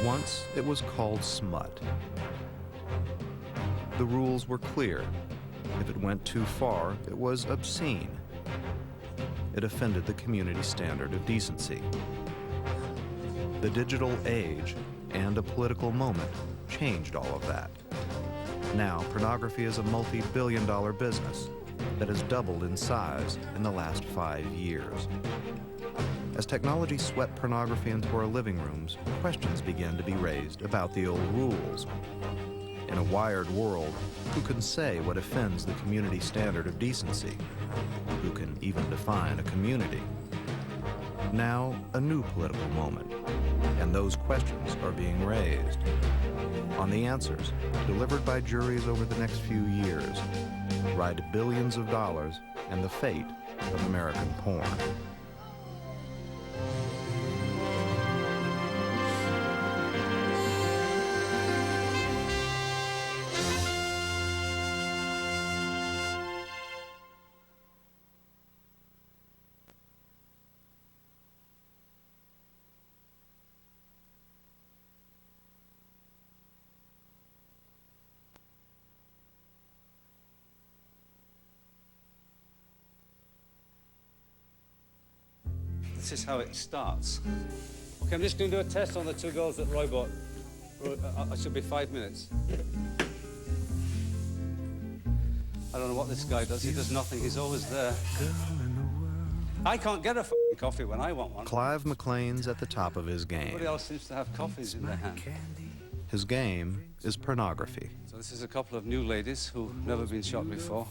Once, it was called smut. The rules were clear. If it went too far, it was obscene. It offended the community standard of decency. The digital age and a political moment changed all of that. Now, pornography is a multi-billion-dollar business that has doubled in size in the last 5 years. As technology swept pornography into our living rooms, questions began to be raised about the old rules. In a wired world, who can say what offends the community standard of decency? Who can even define a community? Now, a new political moment, and those questions are being raised. On the answers, delivered by juries over the next few years, ride billions of dollars and the fate of American porn. This is how it starts. Okay, I'm just going to do a test on the 2 girls that Roy bought. It should be 5 minutes. I don't know what this guy does. He does nothing. He's always there. I can't get a f***ing coffee when I want one. Clive McLean's at the top of his game. Everybody else seems to have coffees in their hand. His game is pornography. So this is a couple of new ladies who've never been shot before.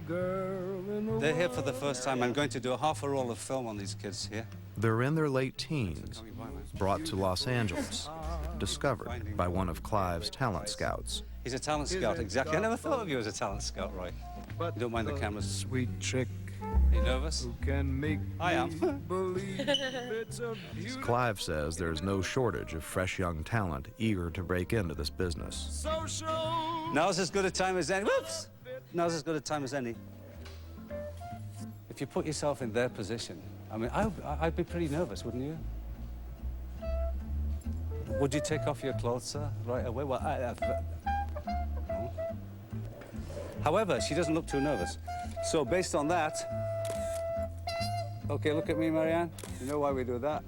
They're here for the first time. I'm going to do a half a roll of film on these kids here. They're in their late teens, brought to Los Angeles, discovered by one of Clive's talent scouts. He's a talent scout, exactly. I never thought of you as a talent scout, Roy. You don't mind the cameras? Sweet trick. Are you nervous? Who can make I am. Clive says there's no shortage of fresh young talent eager to break into this business. Now's as good a time as any. Whoops! Now's as good a time as any. If you put yourself in their position, I mean, I'd be pretty nervous, wouldn't you? Would you take off your clothes, sir, right away? Well, no. However, she doesn't look too nervous. So based on that, okay, look at me, Marianne. You know why we do that?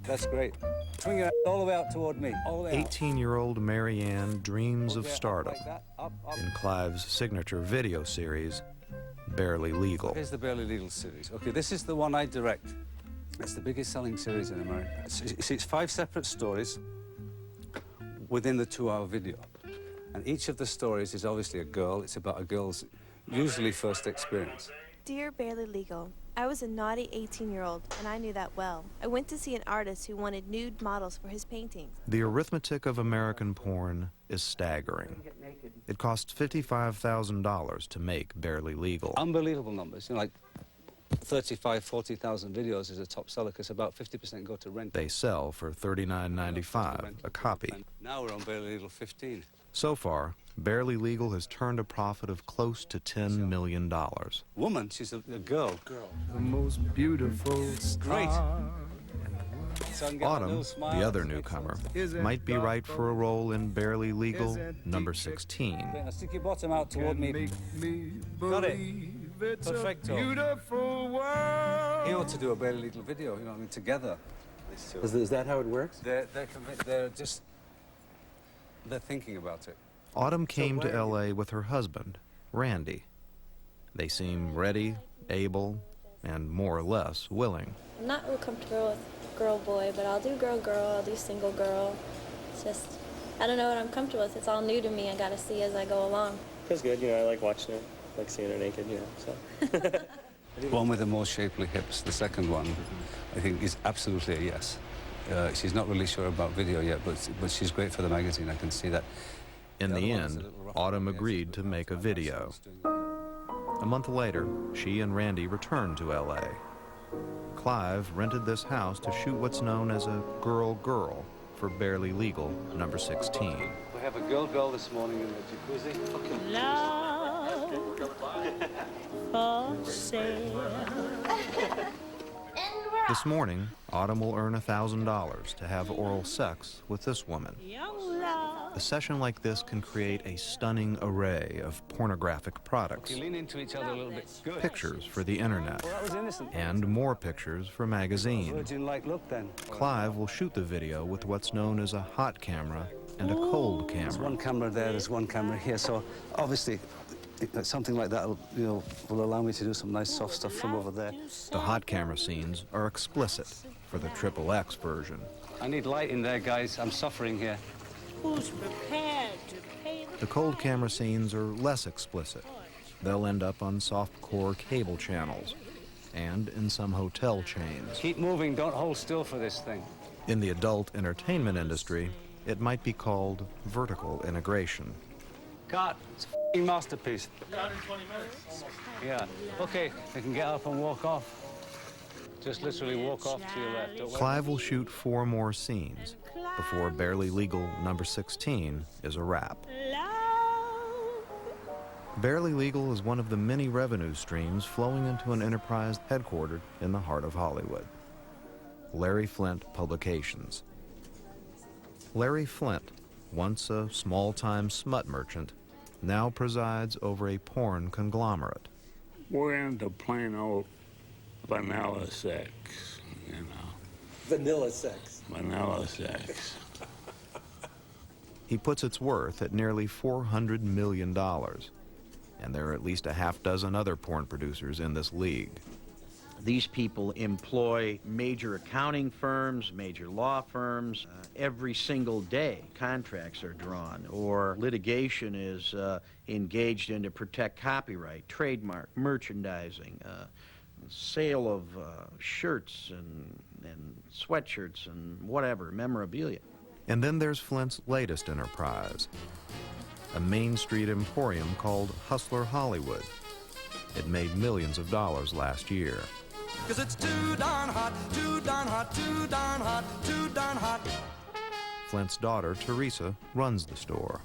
That's great. Swing your all the way out toward me, all the way out. 18-year-old Marianne dreams of stardom like that, up. in Clive's signature video series, Barely Legal. Here's the Barely Legal series. Okay, this is the one I direct. It's the biggest selling series in America. It's 5 separate stories within the 2-hour video. And each of the stories is obviously a girl. It's about a girl's usually first experience. Dear Barely Legal, I was a naughty 18-year-old, and I knew that well. I went to see an artist who wanted nude models for his paintings. The arithmetic of American porn is staggering. It costs $55,000 to make Barely Legal. Unbelievable numbers. You know, like 35, 40,000 videos is a top seller because about 50% go to rent. They sell for $39.95 a copy. And now we're on Barely Legal 15. So far, Barely Legal has turned a profit of close to $10 million. Woman, she's a girl. The most beautiful Great. star. So I can get Autumn, little smiles. the other newcomer, might be right for a role in Barely Legal number 16. Okay, now stick your bottom out toward me. Make me Got it. believe it's Perfecto. a beautiful world. He ought to do a Barely Legal video, you know what I mean, together. Is that how it works? They're thinking about it. Autumn came to L.A. with her husband, Randy. They seem ready, able, and more or less willing. I'm not real comfortable with girl-boy, but I'll do girl-girl, I'll do single girl. It's just, I don't know what I'm comfortable with. It's all new to me. I gotta see as I go along. Feels good, you know, I like watching it, like seeing her naked, you know, so. One with the more shapely hips, the second one, I think is absolutely a yes. She's not really sure about video yet, but she's great for the magazine, I can see that. In the end, Autumn agreed to make a video. A month later, she and Randy returned to L.A. Clive rented this house to shoot what's known as a girl-girl for Barely Legal number 16. We have a girl this morning in the jacuzzi. Fucking Love for sale. And we're This morning, Autumn will earn $1,000 to have oral sex with this woman. A session like this can create a stunning array of pornographic products, You lean into each other a little bit. Good. pictures for the internet, Well, that was innocent. and more pictures for magazines. Virgin-like look, then. Clive will shoot the video with what's known as a hot camera and a cold There's camera. one camera there, there's one camera here, so obviously something like that will allow me to do some nice soft stuff from over there. The hot camera scenes are explicit for the XXX version. I need light in there, guys. I'm suffering here. Who's prepared to pay The cold camera scenes are less explicit. They'll end up on softcore cable channels and in some hotel chains. Keep moving, don't hold still for this thing. In the adult entertainment industry, it might be called vertical integration. Cut. It's a f***ing masterpiece. 120 minutes. Yeah. Okay, I can get up and walk off. Just literally walk off to your left. Don't worry. Clive will shoot 4 more scenes before Barely Legal number 16 is a wrap. Barely Legal is one of the many revenue streams flowing into an enterprise headquartered in the heart of Hollywood. Larry Flynt Publications. Larry Flynt, once a small-time smut merchant, now presides over a porn conglomerate. We're into plain old vanilla sex, you know. Vanilla sex. Vanilla sex. He puts its worth at nearly $400 million, and there are at least a half-dozen other porn producers in this league. These people employ major accounting firms, major law firms. Every single day, contracts are drawn, or litigation is engaged in to protect copyright, trademark, merchandising, sale of shirts and sweatshirts and whatever, memorabilia. And then there's Flynt's latest enterprise, a Main Street emporium called Hustler Hollywood. It made millions of dollars last year. 'Cause it's too darn hot, too darn hot, too darn hot, too darn hot. Flynt's daughter, Teresa, runs the store.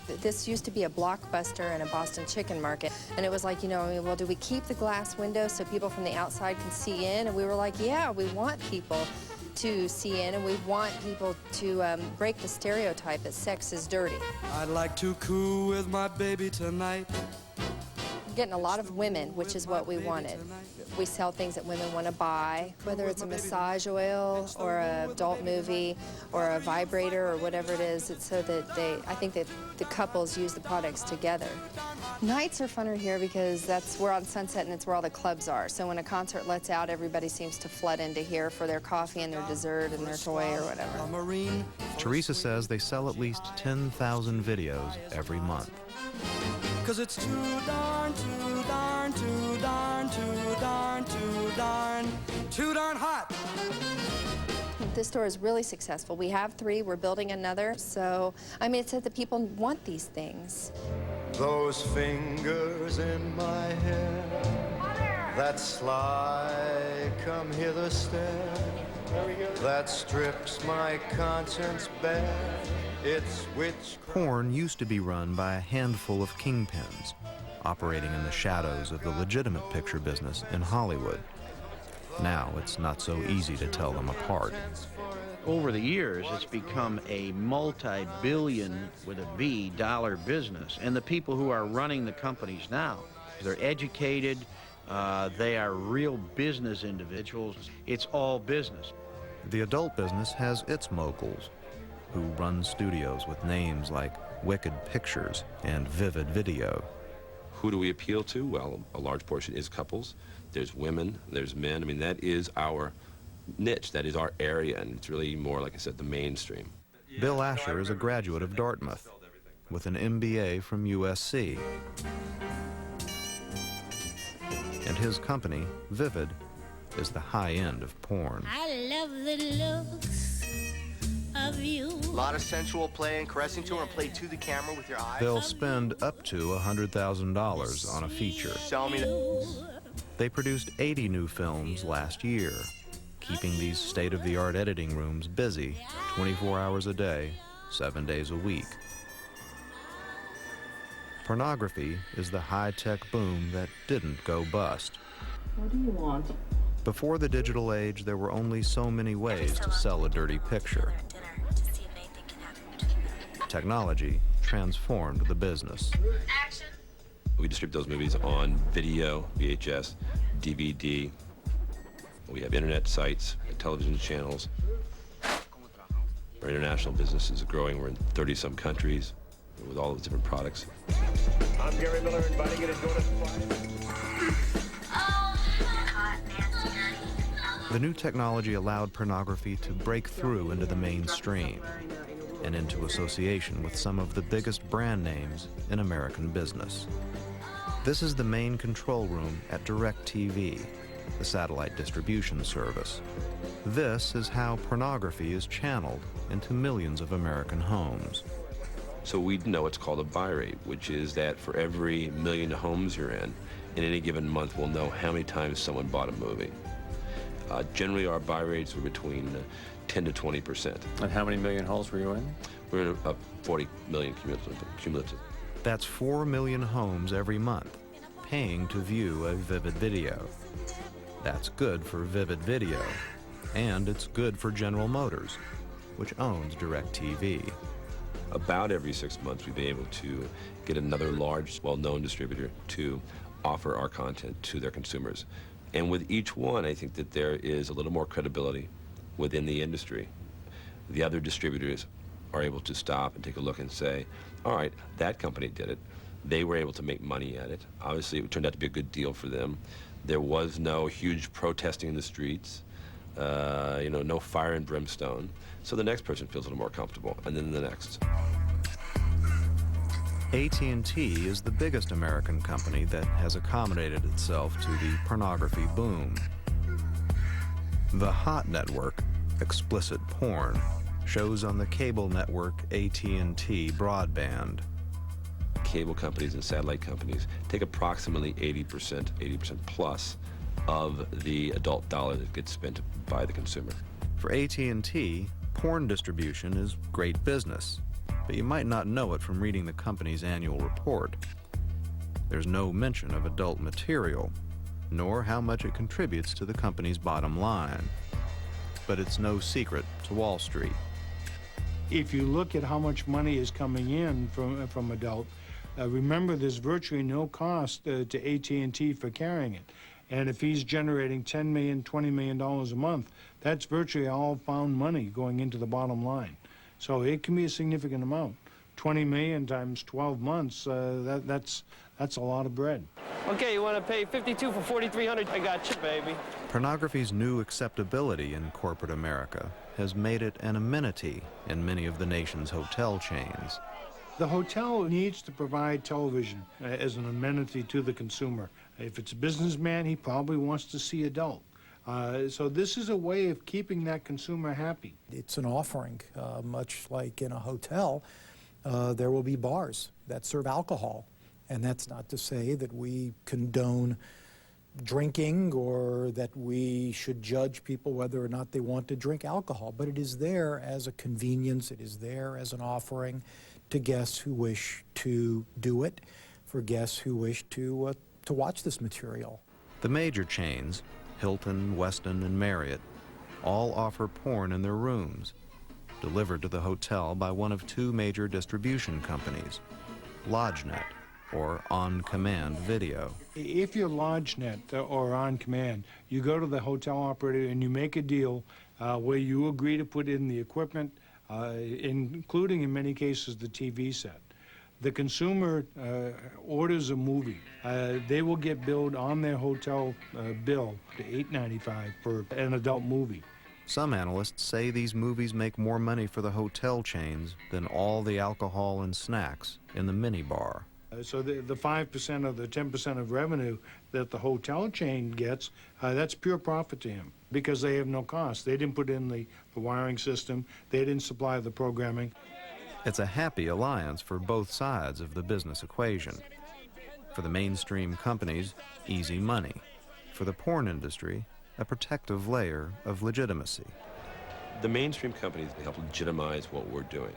This used to be a Blockbuster and a Boston Chicken Market, and it was like, you know, well, do we keep the glass windows so people from the outside can see in? And we were like, yeah, we want people to see in, and we want people to break the stereotype that sex is dirty. I'd like to coo with my baby tonight. Getting a lot of women, which is what we wanted. We sell things that women want to buy, whether it's a massage oil or an adult movie or a vibrator or whatever it is. It's so that I think that the couples use the products together. Nights are funner here because we're on Sunset and it's where all the clubs are. So when a concert lets out, everybody seems to flood into here for their coffee and their dessert and their toy or whatever. Teresa says they sell at least 10,000 videos every month. 'Cause it's too darn, too darn, too darn, too darn, too darn, too darn hot. This store is really successful. We have 3, we're building another. So, I mean, it's that the people want these things. Those fingers in my hair, that sly come hither stare, that strips my conscience bare. It's witchcraft. Porn used to be run by a handful of kingpins, operating in the shadows of the legitimate picture business in Hollywood. Now it's not so easy to tell them apart. Over the years, it's become a multi-billion, with a B, dollar business. And the people who are running the companies now, they're educated, they are real business individuals. It's all business. The adult business has its moguls, who run studios with names like Wicked Pictures and Vivid Video. Who do we appeal to? Well, a large portion is couples. There's women, there's men. I mean, that is our niche, that is our area, and it's really more, like I said, the mainstream. Bill Asher is a graduate of Dartmouth with an MBA from USC. And his company, Vivid, is the high end of porn. I love the looks of you. A lot of sensual play and caressing to her and play to the camera with your eyes. They'll spend up to $100,000 on a feature. Tell me that. They produced 80 new films last year, keeping these state-of-the-art editing rooms busy 24 hours a day, 7 days a week. Pornography is the high-tech boom that didn't go bust. What do you want? Before the digital age, there were only so many ways to sell a dirty picture. Technology transformed the business. We distribute those movies on video, VHS, DVD. We have internet sites, television channels. Our international business is growing. We're in 30-some countries with all those different products. I'm Gary Miller, inviting you to join us. The new technology allowed pornography to break through into the mainstream and into association with some of the biggest brand names in American business. This is the main control room at DirecTV, the satellite distribution service. This is how pornography is channeled into millions of American homes. So we know it's called a buy rate, which is that for every million homes you're in any given month, we'll know how many times someone bought a movie. Generally, our buy rates were between 10 to 20%. And how many million homes were you in? We're in 40 million cumulative. That's 4 million homes every month, paying to view a Vivid video. That's good for Vivid Video, and it's good for General Motors, which owns DirecTV. About every 6 months, we've been able to get another large, well-known distributor to offer our content to their consumers. And with each one, I think that there is a little more credibility within the industry. The other distributors are able to stop and take a look and say, all right, that company did it. They were able to make money at it. Obviously, it turned out to be a good deal for them. There was no huge protesting in the streets, no fire and brimstone. So the next person feels a little more comfortable, and then the next. AT&T is the biggest American company that has accommodated itself to the pornography boom. The Hot Network, explicit porn, shows on the cable network AT&T Broadband. Cable companies and satellite companies take approximately 80% plus of the adult dollar that gets spent by the consumer. For AT&T, porn distribution is great business, but you might not know it from reading the company's annual report. There's no mention of adult material, nor how much it contributes to the company's bottom line. But it's no secret to Wall Street. If you look at how much money is coming in from adult, remember there's virtually no cost to AT&T for carrying it. And if he's generating $10 million, $20 million a month, that's virtually all found money going into the bottom line. So it can be a significant amount. 20 million times 12 months, that's a lot of bread. Okay, you want to pay 52 for 4,300? I got you, baby. Pornography's new acceptability in corporate America has made it an amenity in many of the nation's hotel chains. The hotel needs to provide television as an amenity to the consumer. If it's a businessman, he probably wants to see adult. So this is a way of keeping that consumer happy. It's an offering, much like in a hotel. There will be bars that serve alcohol, and that's not to say that we condone drinking or that we should judge people whether or not they want to drink alcohol, but it is there as a convenience, it is there as an offering to guests who wish to do it, for guests who wish to watch this material. The major chains, Hilton, Westin, and Marriott, all offer porn in their rooms, delivered to the hotel by one of two major distribution companies, LodgeNet or On Command Video. If you're LodgeNet or On Command, you go to the hotel operator and you make a deal where you agree to put in the equipment, including in many cases the TV set. The consumer orders a movie. They will get billed on their hotel bill to $8.95 for an adult movie. Some analysts say these movies make more money for the hotel chains than all the alcohol and snacks in the minibar. So the 5% or the 10% of revenue that the hotel chain gets, that's pure profit to him because they have no cost. They didn't put in the wiring system. They didn't supply the programming. It's a happy alliance for both sides of the business equation. For the mainstream companies, easy money. For the porn industry, a protective layer of legitimacy. The mainstream companies help legitimize what we're doing.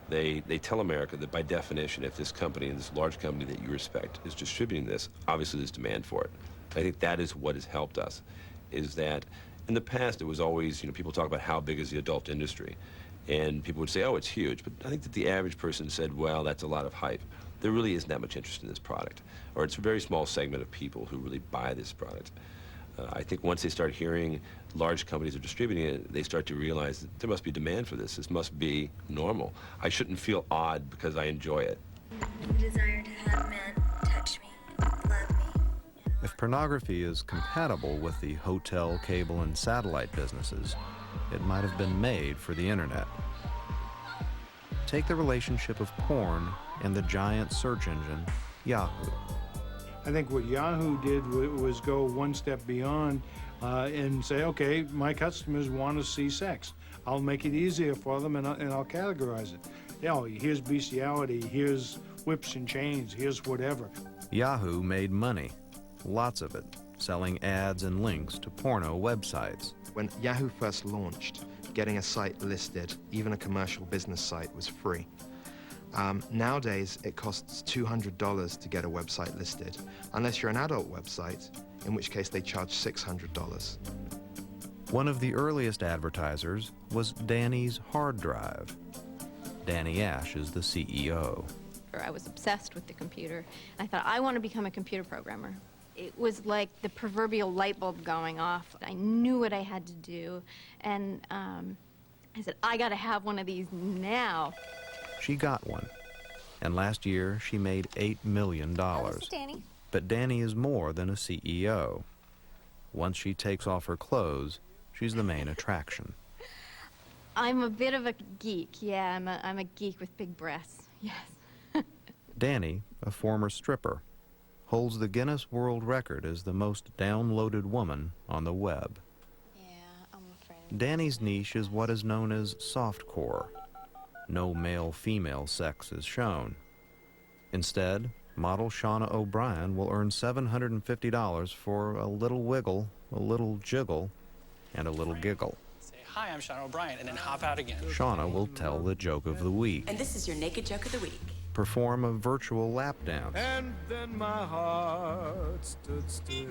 They tell America that by definition, if this company, this large company that you respect, is distributing this, obviously there's demand for it. I think that is what has helped us. is that in the past it was always, people talk about how big is the adult industry. And people would say, oh, it's huge. But I think that the average person said, well, that's a lot of hype. There really isn't that much interest in this product. Or it's a very small segment of people who really buy this product. I think once they start hearing large companies are distributing it, they start to realize that there must be demand for this. This must be normal. I shouldn't feel odd because I enjoy it. The desire to have men touch me, love me. If pornography is compatible with the hotel, cable, and satellite businesses, it might have been made for the internet. Take the relationship of porn and the giant search engine, Yahoo. I think what Yahoo did was go one step beyond and say, okay, my customers want to see sex. I'll make it easier for them and I'll categorize it. Here's bestiality, here's whips and chains, here's whatever. Yahoo made money, lots of it, selling ads and links to porno websites. When Yahoo first launched, getting a site listed, even a commercial business site, was free. Nowadays, it costs $200 to get a website listed, unless you're an adult website, in which case they charge $600. One of the earliest advertisers was Danny's hard drive. Danny Ash is the CEO. I was obsessed with the computer. I thought, I want to become a computer programmer. It was like the proverbial light bulb going off. I knew what I had to do, and I said, I got to have one of these now. She got one, and last year she made $8 million. This is Danny. But Danny is more than a CEO. Once she takes off her clothes, she's the main attraction. I'm a bit of a geek, yeah. I'm a geek with big breasts, yes. Danny, a former stripper, holds the Guinness World Record as the most downloaded woman on the web. Yeah, I'm afraid. Danny's niche is what is known as softcore. No male-female sex is shown. Instead, model Shauna O'Brien will earn $750 for a little wiggle, a little jiggle, and a little giggle. Say, hi, I'm Shauna O'Brien, and then hop out again. Shauna will tell the joke of the week, And this is your naked joke of the week. perform a virtual lap dance, And then my heart stood still.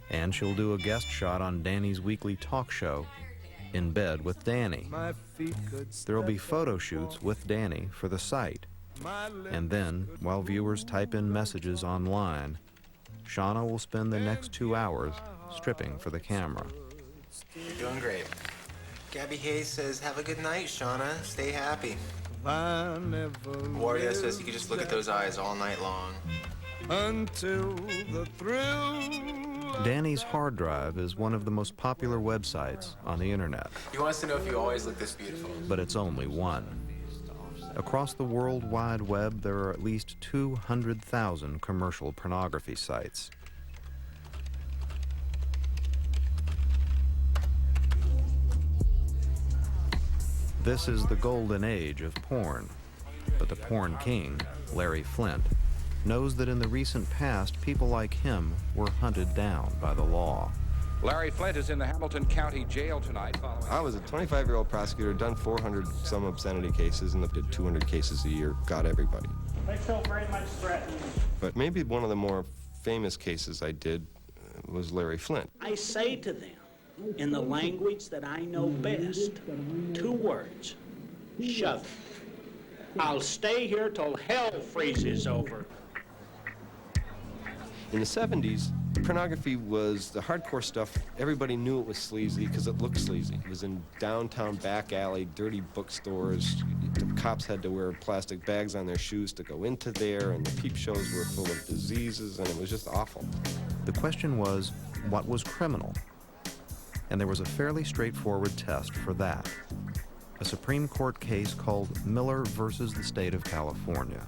and she'll do a guest shot on Danny's weekly talk show, In Bed with Danny. My feet could There'll be photo shoots with Danny for the site. And then, while viewers type in messages online, Shauna will spend the next 2 hours stripping for the camera. You're doing great. Gabby Hayes says, have a good night, Shauna. Stay happy. Wario says you could just look at those eyes all night long. Until the thrill. Danny's hard drive is one of the most popular websites on the internet. He wants to know if you always look this beautiful. But it's only one. Across the World Wide Web, there are at least 200,000 commercial pornography sites. This is the golden age of porn, but the porn king, Larry Flynt, knows that in the recent past, people like him were hunted down by the law. Larry Flynt is in the Hamilton County Jail tonight. I was a 25-year-old prosecutor, done 400-some obscenity cases, and did 200 cases a year, got everybody. They feel very much threatened. But maybe one of the more famous cases I did was Larry Flynt. I say to them, in the language that I know best, 2 words, shove it. I'll stay here till hell freezes over. In the 70s, pornography was the hardcore stuff. Everybody knew it was sleazy because it looked sleazy. It was in downtown back alley, dirty bookstores. The cops had to wear plastic bags on their shoes to go into there, and the peep shows were full of diseases, and it was just awful. The question was, what was criminal? And there was a fairly straightforward test for that. A Supreme Court case called Miller versus the State of California.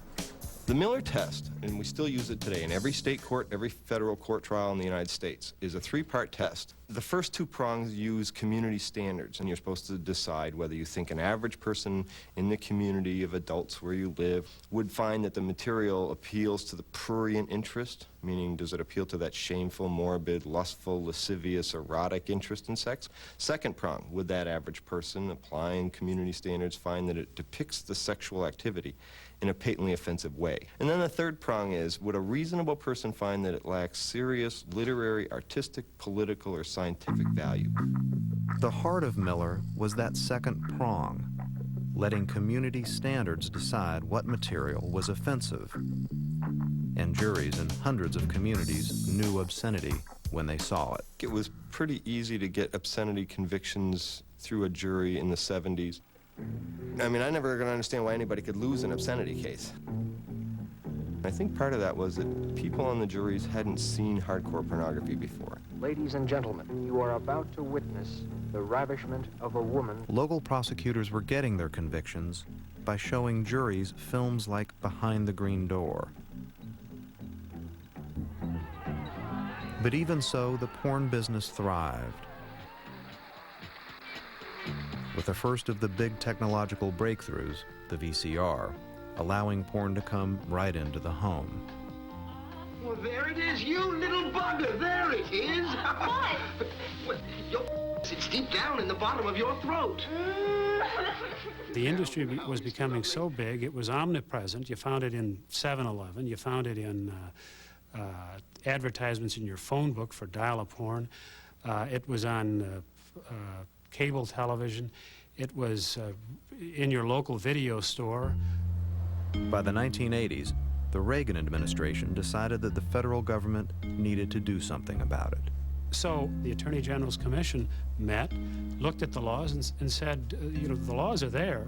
The Miller test, and we still use it today in every state court, every federal court trial in the United States, is a 3-part test. The first 2 prongs use community standards, and you're supposed to decide whether you think an average person in the community of adults where you live would find that the material appeals to the prurient interest, meaning does it appeal to that shameful, morbid, lustful, lascivious, erotic interest in sex? Second prong, would that average person applying community standards find that it depicts the sexual activity in a patently offensive way? And then the third prong is, would a reasonable person find that it lacks serious literary, artistic, political, or scientific value? The heart of Miller was that second prong, letting community standards decide what material was offensive. And juries in hundreds of communities knew obscenity when they saw it. It was pretty easy to get obscenity convictions through a jury in the 70s. I mean, I never going to understand why anybody could lose an obscenity case. I think part of that was that people on the juries hadn't seen hardcore pornography before. Ladies and gentlemen, you are about to witness the ravishment of a woman. Local prosecutors were getting their convictions by showing juries films like Behind the Green Door. But even so, the porn business thrived. With the first of the big technological breakthroughs, the VCR, allowing porn to come right into the home. Well, there it is, you little bugger. There it is. What? It's deep down in the bottom of your throat. The industry was becoming so big, it was omnipresent. You found it in 7-Eleven. You found it in advertisements in your phone book for dial-a-porn. It was on cable television. It was in your local video store. By the 1980s, the Reagan administration decided that the federal government needed to do something about it. So the Attorney General's Commission met, looked at the laws, and said, you know, the laws are there.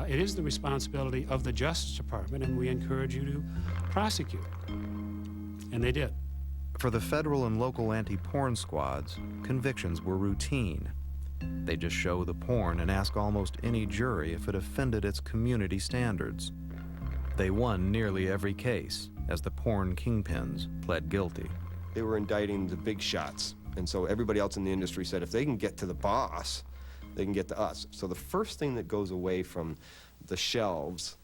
It is the responsibility of the Justice Department, and we encourage you to prosecute. And they did. For the federal and local anti-porn squads, convictions were routine. They just show the porn and ask almost any jury if it offended its community standards. They won nearly every case, as the porn kingpins pled guilty. They were indicting the big shots, and so everybody else in the industry said if they can get to the boss, they can get to us. So the first thing that goes away from the shelves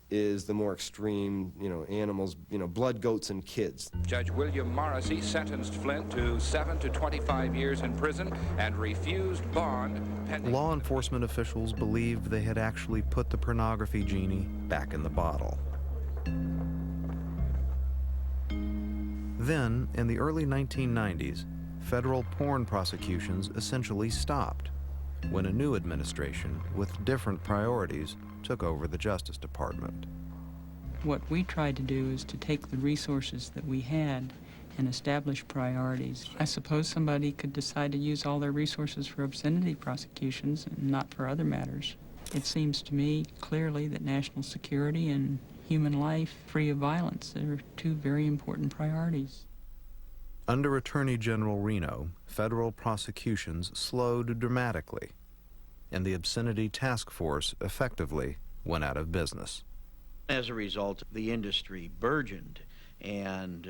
is the more extreme, animals, blood, goats, and kids. Judge William Morrissey sentenced Flynt to 7 to 25 years in prison and refused bond pending. Law enforcement officials believed they had actually put the pornography genie back in the bottle. Then, in the early 1990s, federal porn prosecutions essentially stopped when a new administration with different priorities took over the Justice Department. What we tried to do is to take the resources that we had and establish priorities. I suppose somebody could decide to use all their resources for obscenity prosecutions and not for other matters. It seems to me clearly that national security and human life free of violence are two very important priorities. Under Attorney General Reno, federal prosecutions slowed dramatically, and the Obscenity Task Force effectively went out of business. As a result, the industry burgeoned, and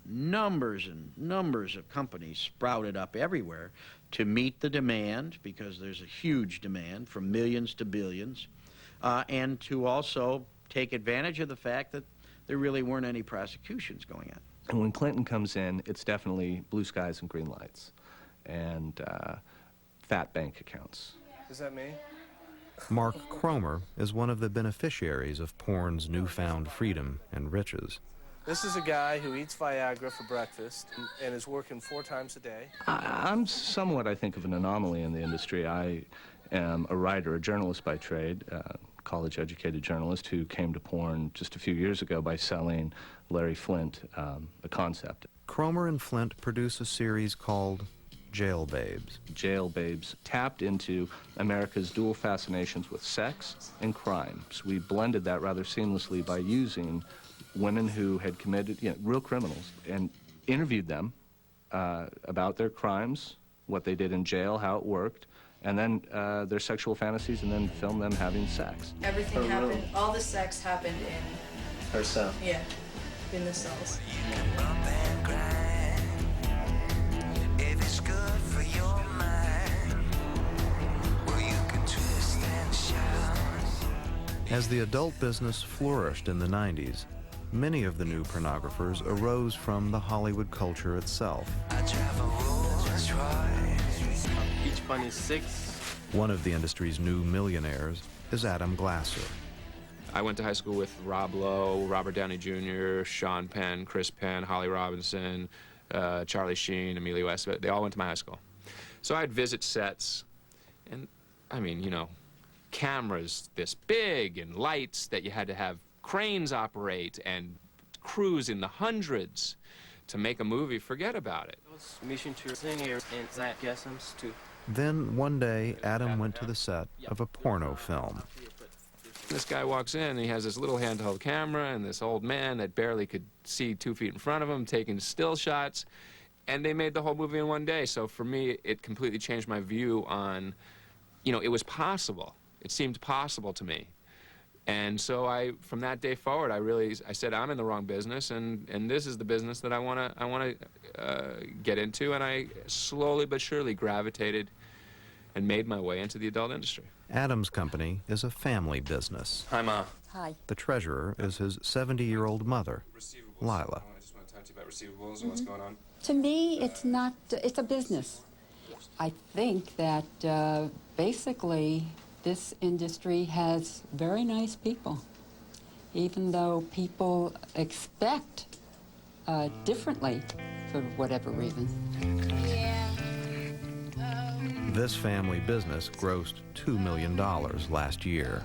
numbers and numbers of companies sprouted up everywhere to meet the demand, because there's a huge demand from millions to billions, and to also take advantage of the fact that there really weren't any prosecutions going on. And when Clinton comes in, it's definitely blue skies and green lights and fat bank accounts. Is that me? Mark Cromer is one of the beneficiaries of porn's newfound freedom and riches. This is a guy who eats Viagra for breakfast and is working 4 times a day. I'm somewhat, I think, of an anomaly in the industry. I am a writer, a journalist by trade, college-educated journalist who came to porn just a few years ago by selling Larry Flynt a concept. Cromer and Flynt produce a series called Jail Babes. Jail Babes tapped into America's dual fascinations with sex and crime. So we blended that rather seamlessly by using women who had committed, real criminals, and interviewed them about their crimes, what they did in jail, how it worked, and then their sexual fantasies, and then film them having sex. Everything happened, all the sex happened in... Her cell. Yeah, in the cells. As the adult business flourished in the 90s, Many of the new pornographers arose from the Hollywood culture itself. Each fund is 6. One of the industry's new millionaires is Adam Glasser. I went to high school with Rob Lowe, Robert Downey Jr., Sean Penn, Chris Penn, Holly Robinson, Charlie Sheen, Emilio Estevez. They all went to my high school. So I'd visit sets, and I mean, you know, cameras this big and lights that you had to have cranes operate and crews in the hundreds to make a movie. Forget about it. Mission to sing here and Zach Gessams too. Then one day, Adam went to the set of a porno film. This guy walks in, and he has this little handheld camera and this old man that barely could see 2 feet in front of him taking still shots, and they made the whole movie in one day. So for me, it completely changed my view on, you know, it was possible. It seemed possible to me. And so from that day forward, I said, I'm in the wrong business, and this is the business that I wanna get into, and I slowly but surely gravitated and made my way into the adult industry. Adam's company is a family business. Hi, Ma. Hi. The treasurer is his 70-year-old mother, Lila. I just want to talk to you about receivables and what's going on. To me, it's not, it's a business. I think that basically this industry has very nice people, even though people expect differently for whatever reason. This family business grossed $2 million last year.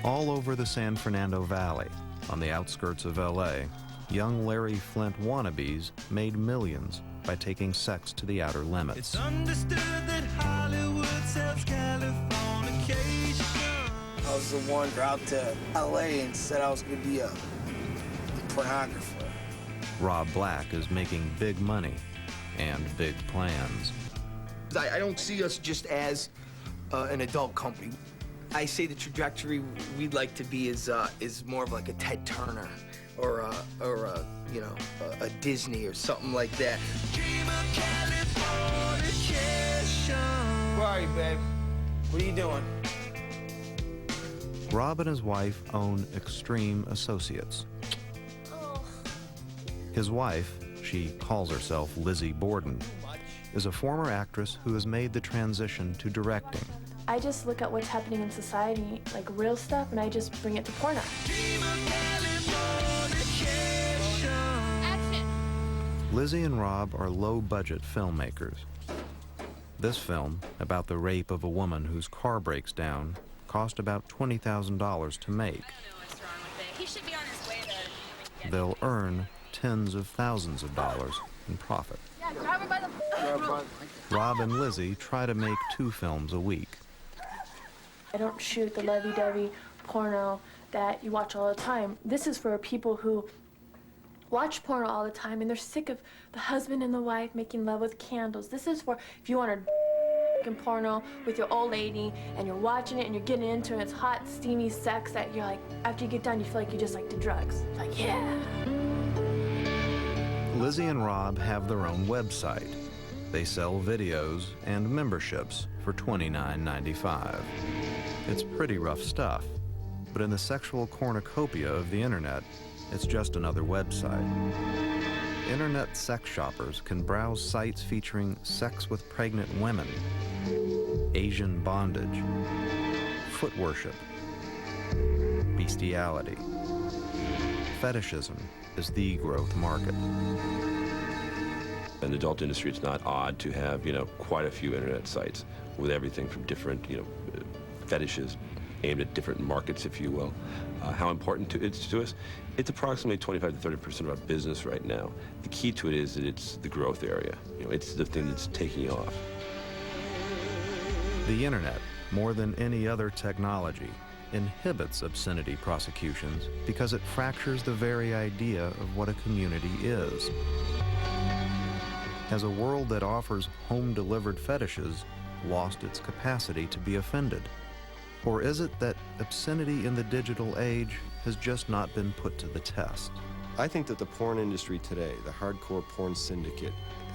All over the San Fernando Valley, on the outskirts of LA, young Larry Flynt wannabes made millions by taking sex to the outer limits. It's understood that Hollywood sells Californication. I was the one out to LA and said I was going to be a pornographer. Rob Black is making big money and big plans. I don't see us just as an adult company. I say the trajectory we'd like to be is more of like a Ted Turner or a you know, a Disney or something like that. Where are you, babe? What are you doing? Rob and his wife own Extreme Associates. His wife, she calls herself Lizzie Borden, is a former actress who has made the transition to directing. I just look at what's happening in society, like real stuff, and I just bring it to porno. Lizzie and Rob are low-budget filmmakers. This film, about the rape of a woman whose car breaks down, cost about $20,000 to make. They'll earn tens of thousands of dollars in profit. Yeah, grab her by the... Rob and Lizzie try to make 2 films a week. I don't shoot the lovey-dovey porno that you watch all the time. This is for people who watch porno all the time and they're sick of the husband and the wife making love with candles. This is for if you want to porno with your old lady and you're watching it and you're getting into it, and it's hot, steamy sex that you're like, after you get done, you feel like you just like the drugs. Like, yeah. Lizzie and Rob have their own website. They sell videos and memberships for $29.95. It's pretty rough stuff, but in the sexual cornucopia of the internet, it's just another website. Internet sex shoppers can browse sites featuring sex with pregnant women, Asian bondage, foot worship, bestiality. Fetishism is the growth market. In the adult industry, it's not odd to have, you know, quite a few internet sites with everything from different, you know, fetishes aimed at different markets, if you will. How important it is to us? It's approximately 25 to 30% of our business right now. The key to it is that it's the growth area. You know, it's the thing that's taking off. The internet, more than any other technology, inhibits obscenity prosecutions because it fractures the very idea of what a community is. Has a world that offers home-delivered fetishes lost its capacity to be offended? Or is it that obscenity in the digital age has just not been put to the test? I think that the porn industry today, the hardcore porn syndicate,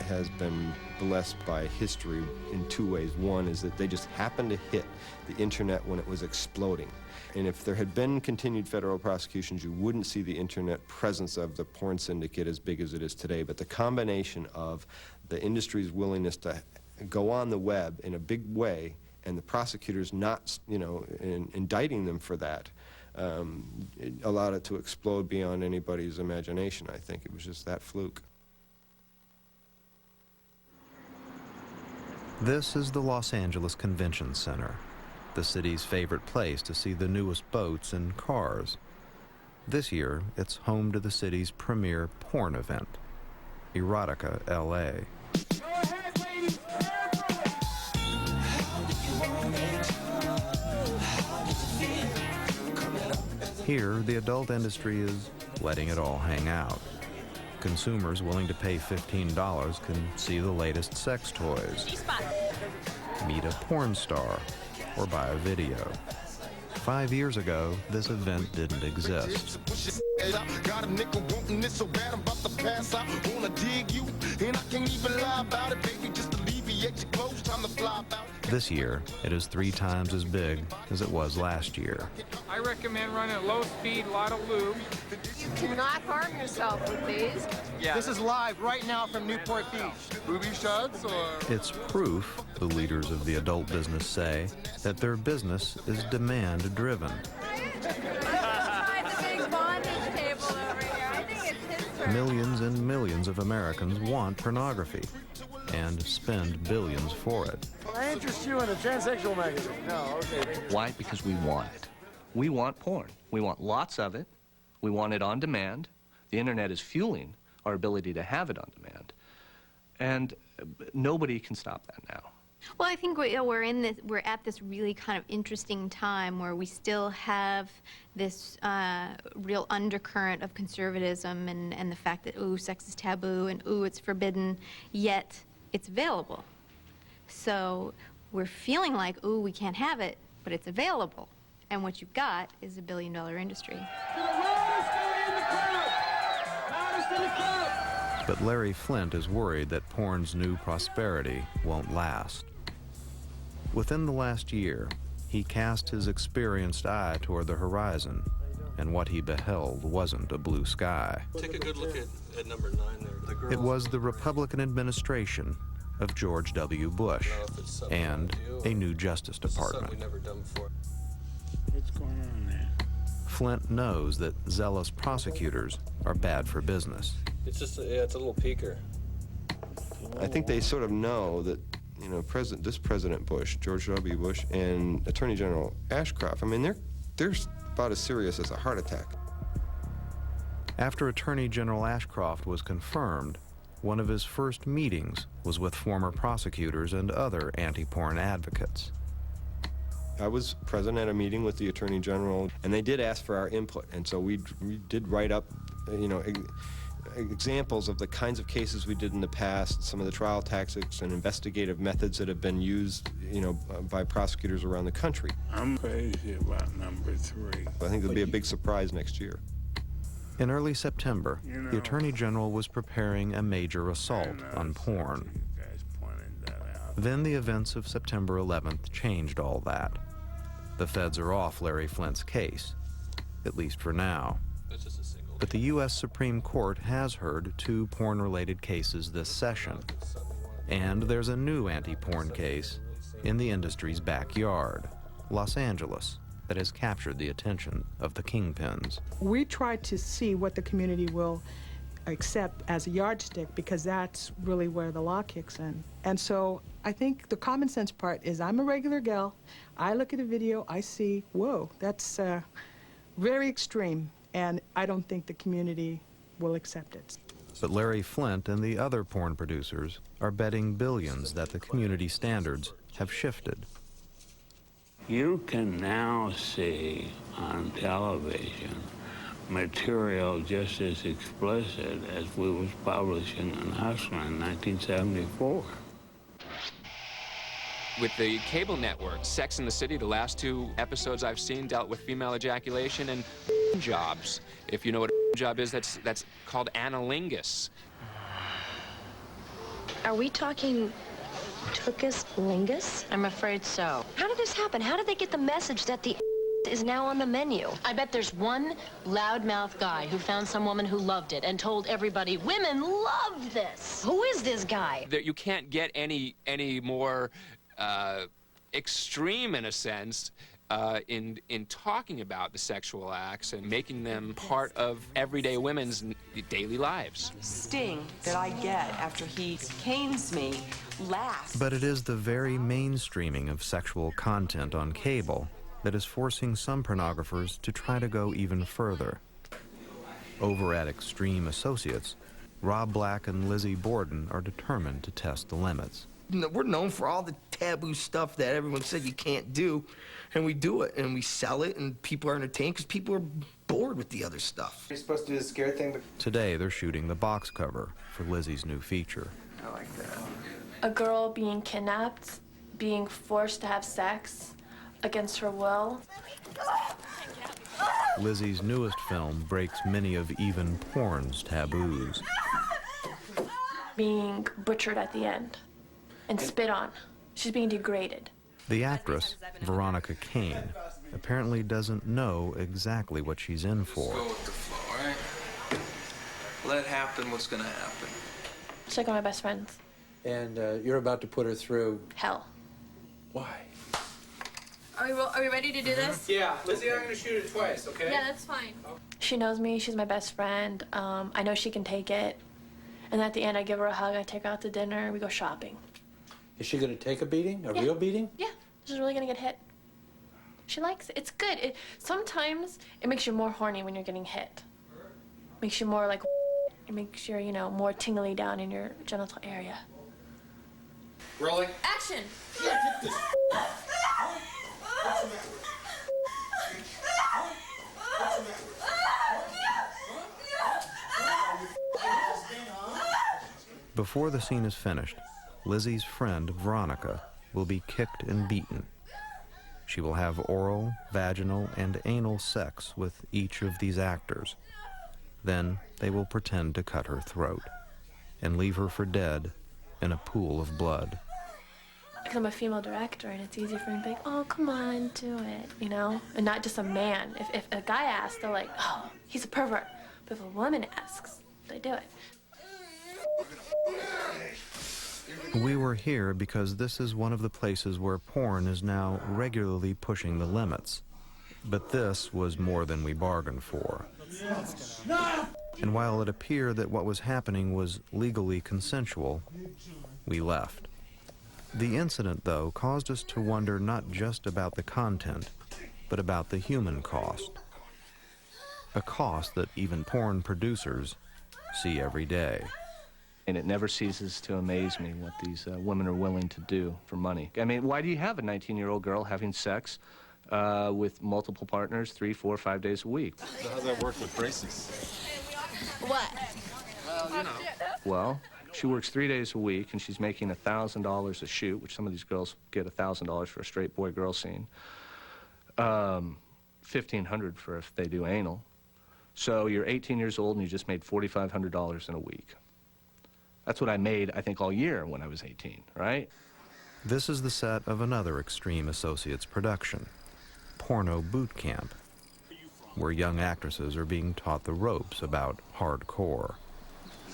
has been blessed by history in two ways. One is that they just happened to hit the internet when it was exploding. And if there had been continued federal prosecutions, you wouldn't see the internet presence of the porn syndicate as big as it is today. But the combination of the industry's willingness to go on the web in a big way and the prosecutors not, indicting them for that, it allowed it to explode beyond anybody's imagination, I think. It was just that fluke. This is the Los Angeles Convention Center, the city's favorite place to see the newest boats and cars. This year, it's home to the city's premier porn event, Erotica, LA. Here, the adult industry is letting it all hang out. Consumers willing to pay $15 can see the latest sex toys, meet a porn star, or buy a video. 5 years ago, this event didn't exist. This year, it is 3 times as big as it was last year. I recommend running at low speed, a lot of lube. Do not harm yourself with these. Yeah. This is live right now from Newport Beach. Booby shots or? It's proof, the leaders of the adult business say, that their business is demand-driven. Millions and millions of Americans want pornography and spend billions for it. I interest you in a transsexual magazine. No, okay. Why? Because we want it. We want porn. We want lots of it. We want it on demand. The internet is fueling our ability to have it on demand. And nobody can stop that now. Well, I think we're at this really kind of interesting time where we still have this real undercurrent of conservatism and the fact that, ooh, sex is taboo and, ooh, it's forbidden, yet it's available. So we're feeling like, ooh, we can't have it, but it's available. And what you've got is a billion-dollar industry. But Larry Flynt is worried that porn's new prosperity won't last. Within the last year, he cast his experienced eye toward the horizon, and what he beheld wasn't a blue sky. Take a good look at number 9 there. It was the Republican administration of George W. Bush and a new Justice Department. What's going on there? Flynt knows that zealous prosecutors are bad for business. It's just, it's a little peeker. I think they sort of know that, this President Bush, George W. Bush, and Attorney General Ashcroft, I mean, they're about as serious as a heart attack. After Attorney General Ashcroft was confirmed, one of his first meetings was with former prosecutors and other anti-porn advocates. I was present at a meeting with the Attorney General, and they did ask for our input, and so we did write up, examples of the kinds of cases we did in the past, some of the trial tactics and investigative methods that have been used, by prosecutors around the country. I'm crazy about number 3. I think there'll be a big surprise next year. In early September, the Attorney General was preparing a major assault on porn. Then the events of September 11th changed all that. The feds are off Larry Flynt's case, at least for now. But the U.S. Supreme Court has heard 2 porn-related cases this session. And there's a new anti-porn case in the industry's backyard, Los Angeles, that has captured the attention of the kingpins. We try to see what the community will accept as a yardstick, because that's really where the law kicks in. And so I think the common sense part is, I'm a regular gal, I look at a video, I see, whoa, that's very extreme, and I don't think the community will accept it. But Larry Flynt and the other porn producers are betting billions that the community standards have shifted. You can now see on television material just as explicit as we was publishing in Hustler in 1974. With the cable network, Sex and the City, the last 2 episodes I've seen dealt with female ejaculation and jobs, if you know what job is that's called analingus. Are we talking tuchus lingus? I'm afraid so. How did this happen? How did they get the message that the is now on the menu? I bet there's one loudmouth guy who found some woman who loved it and told everybody, women love this. Who is this guy? You can't get any more extreme, in a sense, in talking about the sexual acts and making them part of everyday women's daily lives. Sting that I get after he canes me lasts. But it is the very mainstreaming of sexual content on cable that is forcing some pornographers to try to go even further. Over at Extreme Associates, Rob Black and Lizzie Borden are determined to test the limits. We're known for all the taboo stuff that everyone said you can't do, and we do it, and we sell it, and people are entertained because people are bored with the other stuff. You're supposed to do the scare thing, but... Today, they're shooting the box cover for Lizzie's new feature. I like that. A girl being kidnapped, being forced to have sex against her will. Lizzie's newest film breaks many of even porn's taboos. Being butchered at the end and spit on. She's being degraded. The actress, Veronica Kane, apparently doesn't know exactly what she's in for. Go with the flow, all right? Let happen what's gonna happen. She's like one of my best friends. And you're about to put her through... Hell. Why? Are we ready to do this? Yeah, Lizzie and I are going to shoot it twice, okay? Yeah, that's fine. She knows me. She's my best friend. I know she can take it. And at the end, I give her a hug. I take her out to dinner. We go shopping. Is she going to take a beating? A real beating? Yeah. She's really going to get hit. She likes it. It's good. Sometimes it makes you more horny when you're getting hit. Makes you more like... It makes you, you know, more tingly down in your genital area. Rolling. Action! Yeah, get this. Before the scene is finished, Lizzie's friend, Veronica, will be kicked and beaten. She will have oral, vaginal, and anal sex with each of these actors. Then they will pretend to cut her throat and leave her for dead in a pool of blood. Because I'm a female director, and it's easy for me to be like, oh, come on, do it, you know? And not just a man. If a guy asks, they're like, oh, he's a pervert. But if a woman asks, they do it. We were here because this is one of the places where porn is now regularly pushing the limits. But this was more than we bargained for. And while it appeared that what was happening was legally consensual, we left. The incident, though, caused us to wonder not just about the content, but about the human cost. A cost that even porn producers see every day. And it never ceases to amaze me what these women are willing to do for money. I mean, why do you have a 19-year-old girl having sex with multiple partners 3, 4, 5 days a week? So how's that work with braces? What? Well, you know. Well, she works 3 days a week, and she's making $1,000 a shoot, which some of these girls get $1,000 for a straight boy-girl scene. $1,500 for if they do anal. So you're 18 years old, and you just made $4,500 in a week. That's what I made, I think, all year when I was 18, right? This is the set of another Extreme Associates production, Porno Boot Camp, where young actresses are being taught the ropes about hardcore.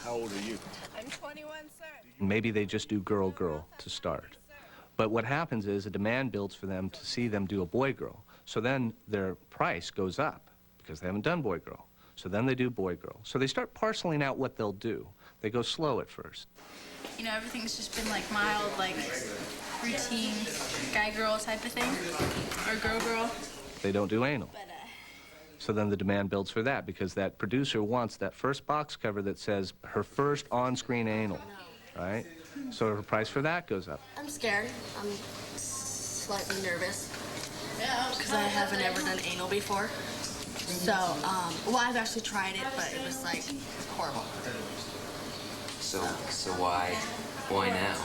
How old are you? I'm 21, sir. Maybe they just do girl-girl to start. But what happens is a demand builds for them to see them do a boy-girl. So then their price goes up because they haven't done boy-girl. So then they do boy-girl. So they start parceling out what they'll do. They go slow at first. You know, everything's just been like mild, like routine guy-girl type of thing, or girl-girl. They don't do anal. So then the demand builds for that because that producer wants that first box cover that says her first on-screen anal, right? So her price for that goes up. I'm scared. I'm slightly nervous because I haven't ever done anal before. So, well, I've actually tried it, but it was like horrible. So why now?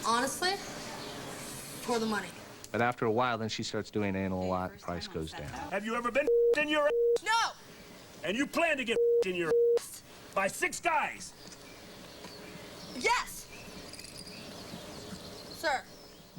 Honestly, for the money. But after a while, then she starts doing anal a lot, price goes down. Have you ever been in your ass? No! And you plan to get in your ass by 6 guys? Yes! Sir.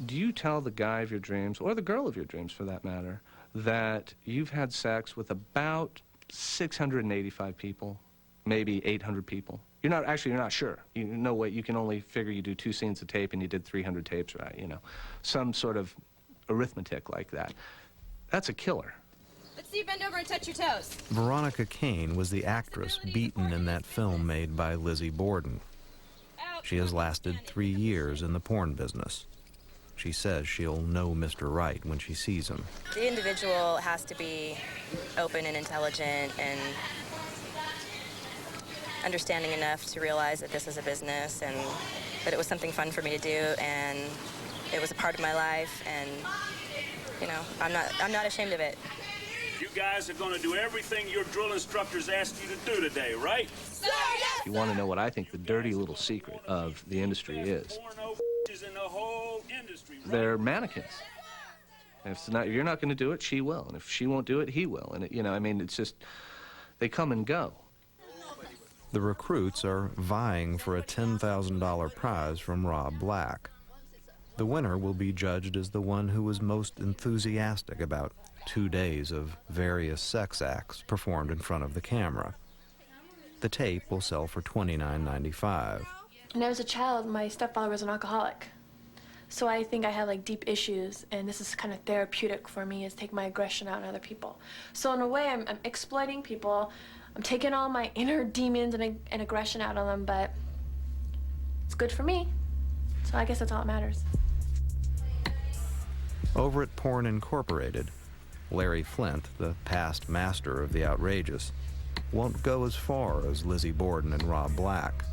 Do you tell the guy of your dreams, or the girl of your dreams for that matter, that you've had sex with about 685 people, maybe 800 people? You're not sure. You know what, you can only figure you do 2 scenes of tape and you did 300 tapes, right? You know, some sort of arithmetic like that. That's a killer. Let's see you bend over and touch your toes. Veronica Kane was the actress beaten in that film made by Lizzie Borden. She has lasted 3 years in the porn business. She says she'll know Mr. Right when she sees him. The individual has to be open and intelligent and understanding enough to realize that this is a business and that it was something fun for me to do, and it was a part of my life, and you know, I'm not ashamed of it. You guys are going to do everything your drill instructors asked you to do today, right? Sir, yes! If you want to know what I think the dirty little secret of the industry is, they're mannequins. And if you're not going to do it, she will. And if she won't do it, he will. And, you know, I mean, it's just, they come and go. The recruits are vying for a $10,000 prize from Rob Black. The winner will be judged as the one who was most enthusiastic about 2 days of various sex acts performed in front of the camera. The tape will sell for $29.95. When I was a child, my stepfather was an alcoholic. So I think I had like deep issues, and this is kind of therapeutic for me, is take my aggression out on other people. So in a way, I'm exploiting people. I'm taking all my inner demons and aggression out on them, but it's good for me. So I guess that's all that matters. Over at Porn Incorporated, Larry Flynt, the past master of the outrageous, won't go as far as Lizzie Borden and Rob Black.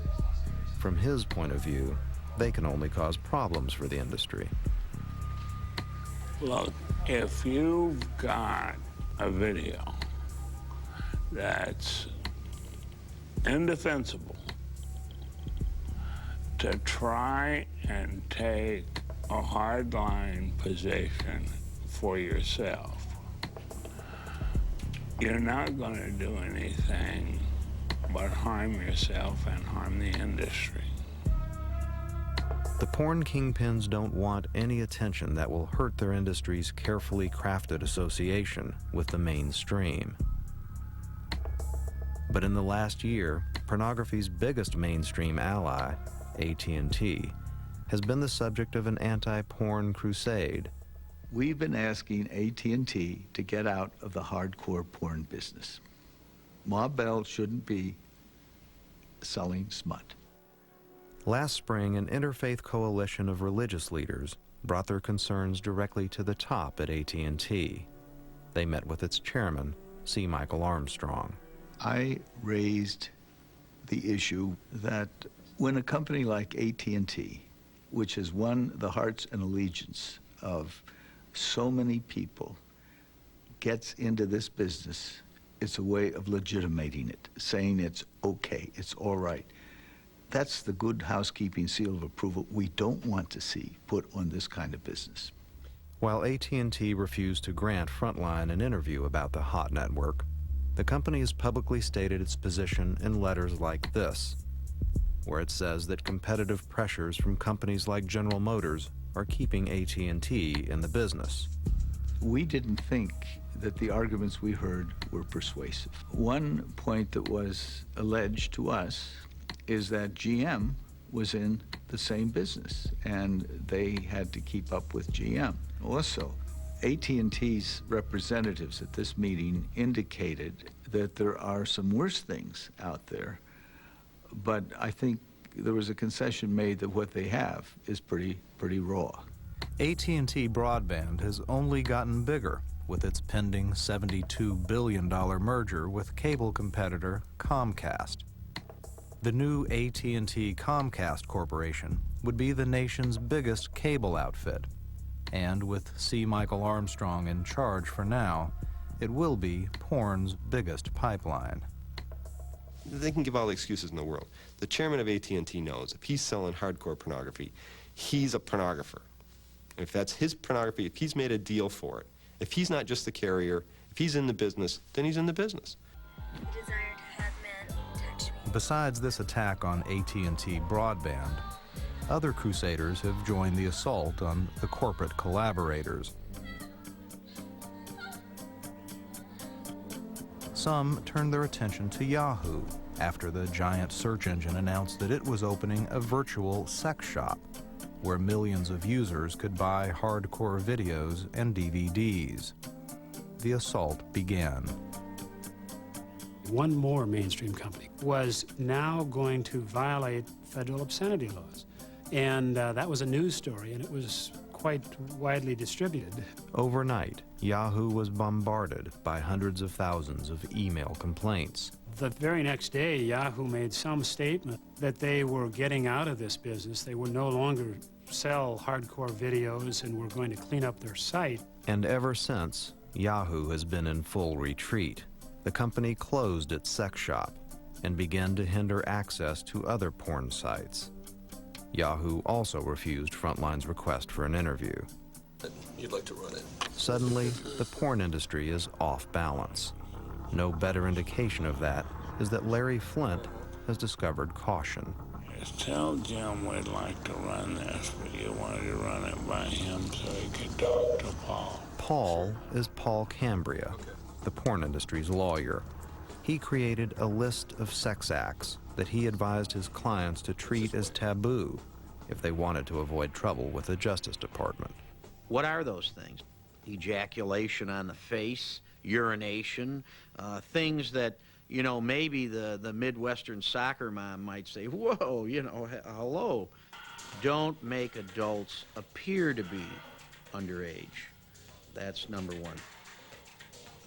From his point of view, they can only cause problems for the industry. Look, if you've got a video that's indefensible, to try and take a hardline position for yourself, you're not going to do anything but harm yourself and harm the industry. The porn kingpins don't want any attention that will hurt their industry's carefully crafted association with the mainstream. But in the last year, pornography's biggest mainstream ally, AT&T, has been the subject of an anti-porn crusade. We've been asking AT&T to get out of the hardcore porn business. Ma Bell shouldn't be selling smut. Last spring, an interfaith coalition of religious leaders brought their concerns directly to the top at AT&T. They met with its chairman, C. Michael Armstrong. I raised the issue that when a company like AT&T, which has won the hearts and allegiance of so many people, gets into this business, it's a way of legitimating it, saying it's okay, it's all right. That's the good housekeeping seal of approval we don't want to see put on this kind of business. While AT&T refused to grant Frontline an interview about the hot network, the company has publicly stated its position in letters like this, where it says that competitive pressures from companies like General Motors are keeping AT&T in the business. We didn't think that the arguments we heard were persuasive. One point that was alleged to us is that GM was in the same business, and they had to keep up with GM. Also, AT&T's representatives at this meeting indicated that there are some worse things out there, but I think there was a concession made that what they have is pretty raw. AT&T Broadband has only gotten bigger with its pending $72 billion merger with cable competitor Comcast. The new AT&T Comcast Corporation would be the nation's biggest cable outfit, and with C. Michael Armstrong in charge for now, it will be porn's biggest pipeline. They can give all the excuses in the world. The chairman of AT&T knows if he's selling hardcore pornography, he's a pornographer. And if that's his pornography, if he's made a deal for it, if he's not just the carrier, if he's in the business, then he's in the business. Besides this attack on AT&T broadband, other crusaders have joined the assault on the corporate collaborators. Some turned their attention to Yahoo after the giant search engine announced that it was opening a virtual sex shop where millions of users could buy hardcore videos and DVDs. The assault began. One more mainstream company was now going to violate federal obscenity laws. And that was a news story, and it was quite widely distributed. Overnight, Yahoo was bombarded by hundreds of thousands of email complaints. The very next day, Yahoo made some statement that they were getting out of this business. They would no longer sell hardcore videos and were going to clean up their site. And ever since, Yahoo has been in full retreat. The company closed its sex shop and began to hinder access to other porn sites. Yahoo also refused Frontline's request for an interview. You'd like to run it. Suddenly, the porn industry is off balance. No better indication of that is that Larry Flynt has discovered caution. Just tell Jim we'd like to run this, but you wanted to run it by him so he could talk to Paul. Paul is Paul Cambria, the porn industry's lawyer. He created a list of sex acts that he advised his clients to treat as taboo if they wanted to avoid trouble with the Justice Department. What are those things? Ejaculation on the face, urination, things that, you know, maybe the Midwestern soccer mom might say, whoa, you know, hello. Don't make adults appear to be underage. That's number one.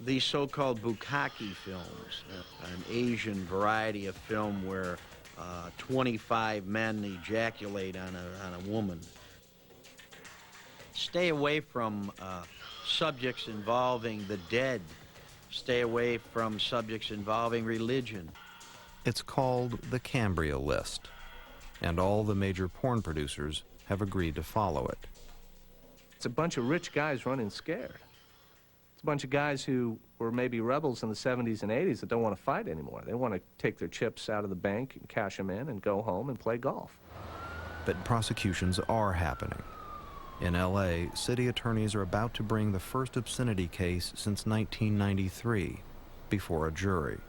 These so-called bukkake films, an Asian variety of film where 25 men ejaculate on a woman. Stay away from subjects involving the dead. Stay away from subjects involving religion. It's called the Cambria List, and all the major porn producers have agreed to follow it. It's a bunch of rich guys running scared. It's a bunch of guys who were maybe rebels in the 70s and 80s that don't want to fight anymore. They want to take their chips out of the bank and cash them in and go home and play golf. But prosecutions are happening. In LA, city attorneys are about to bring the first obscenity case since 1993 before a jury.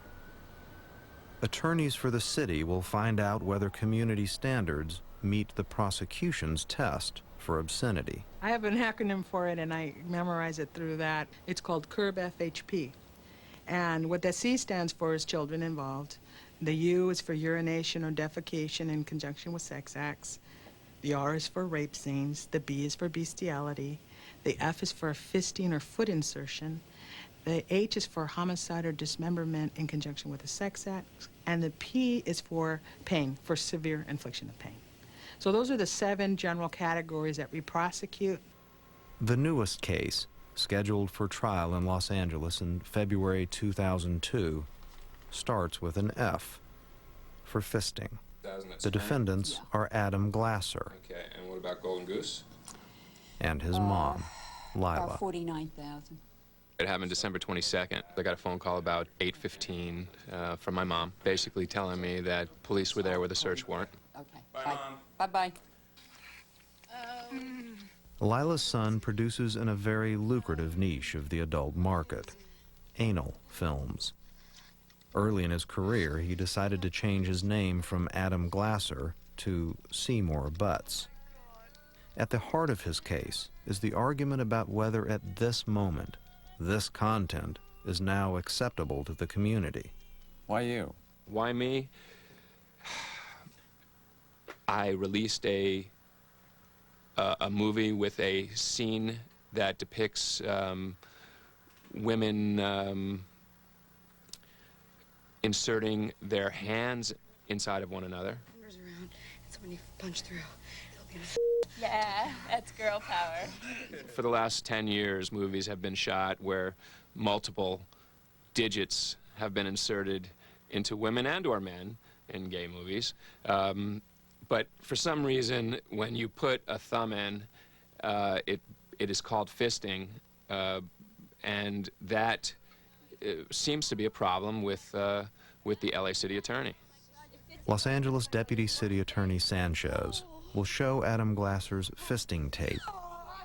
Attorneys for the city will find out whether community standards meet the prosecution's test for obscenity. I have an acronym for it, and I memorize it through that. It's called CURB FHP. And what the C stands for is children involved. The U is for urination or defecation in conjunction with sex acts. The R is for rape scenes. The B is for bestiality. The F is for fisting or foot insertion. The H is for homicide or dismemberment in conjunction with a sex act. And the P is for pain, for severe infliction of pain. So those are the 7 general categories that we prosecute. The newest case, scheduled for trial in Los Angeles in February 2002, starts with an F for fisting. The defendants are Adam Glasser. Okay, and what about Golden Goose? And his mom, Lila. About 49,000. It happened December 22nd. I got a phone call about 8:15 from my mom, basically telling me that police were there with a search warrant. Okay. Bye, Mom. Bye-bye. Lila's son produces in a very lucrative niche of the adult market, anal films. Early in his career, he decided to change his name from Adam Glasser to Seymour Butts. At the heart of his case is the argument about whether at this moment, this content is now acceptable to the community. Why you? Why me? I released a movie with a scene that depicts women inserting their hands inside of one another. Around. It's when you punch through. Yeah, that's girl power. For the last 10 years, movies have been shot where multiple digits have been inserted into women and or men in gay movies. But for some reason, when you put a thumb in, it is called fisting, and that seems to be a problem with the LA City Attorney. Los Angeles Deputy City Attorney Sanchez will show Adam Glasser's fisting tape,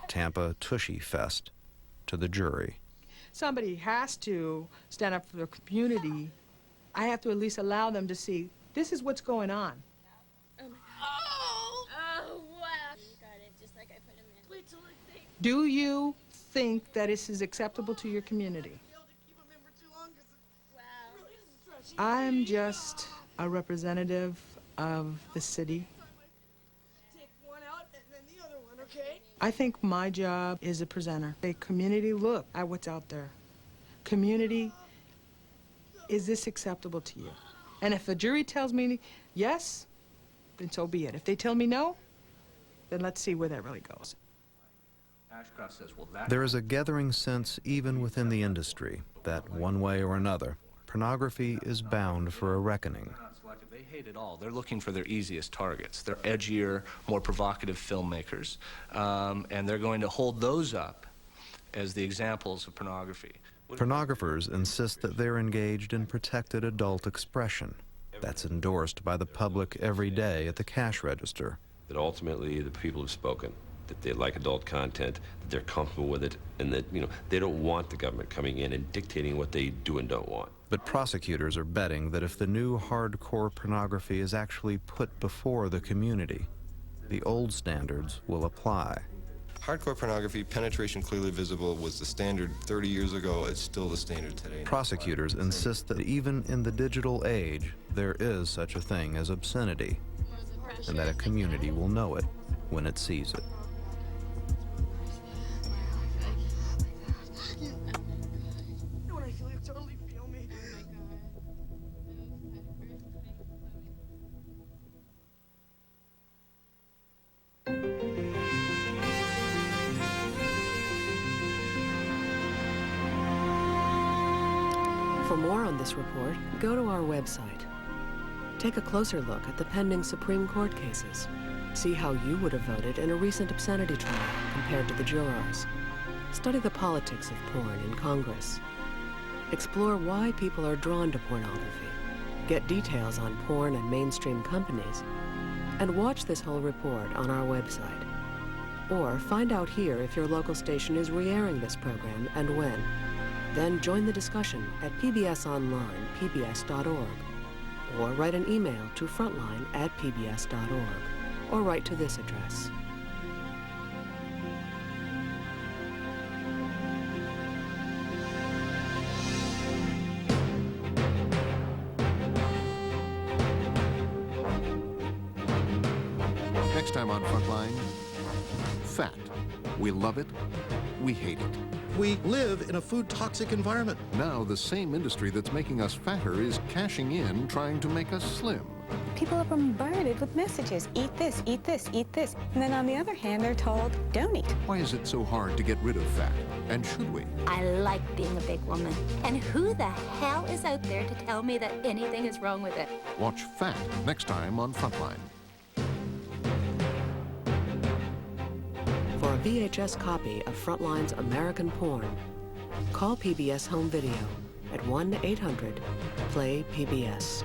Tampa Tushy Fest, to the jury. Somebody has to stand up for the community. I have to at least allow them to see, this is what's going on. Oh, wow. You got it, just like I put him in. Wait till I think. Do you think that this is acceptable to your community? I'm just a representative of the city. Take one out and then the other one, okay? I think my job is a presenter. A community look at what's out there. Community, is this acceptable to you? And if a jury tells me yes, then so be it. If they tell me no, then let's see where that really goes. Ashcroft says, well, that... There is a gathering sense even within the industry that one way or another, pornography is bound for a reckoning. They hate it all. They're looking for their easiest targets. They're edgier, more provocative filmmakers, and they're going to hold those up as the examples of pornography. Pornographers insist that they're engaged in protected adult expression. That's endorsed by the public every day at the cash register. That ultimately the people have spoken, that they like adult content, that they're comfortable with it, and that, you know, they don't want the government coming in and dictating what they do and don't want. But prosecutors are betting that if the new hardcore pornography is actually put before the community, the old standards will apply. Hardcore pornography, penetration clearly visible, was the standard 30 years ago. It's still the standard today. Prosecutors insist that even in the digital age, there is such a thing as obscenity, and that a community will know it when it sees it. When I feel you totally feel me. For more on this report, go to our website. Take a closer look at the pending Supreme Court cases. See how you would have voted in a recent obscenity trial compared to the jurors. Study the politics of porn in Congress. Explore why people are drawn to pornography. Get details on porn and mainstream companies. And watch this whole report on our website. Or find out here if your local station is re-airing this program and when. Then join the discussion at PBS Online, pbs.org. Or write an email to frontline@pbs.org. Or write to this address. Next time on Frontline, fat. We love it, we hate it. We live in a food-toxic environment. Now the same industry that's making us fatter is cashing in, trying to make us slim. People are bombarded with messages. Eat this, eat this, eat this. And then on the other hand, they're told, don't eat. Why is it so hard to get rid of fat? And should we? I like being a big woman. And who the hell is out there to tell me that anything is wrong with it? Watch Fat next time on Frontline. For a VHS copy of Frontline's American Porn, call PBS Home Video at 1-800-PLAY-PBS.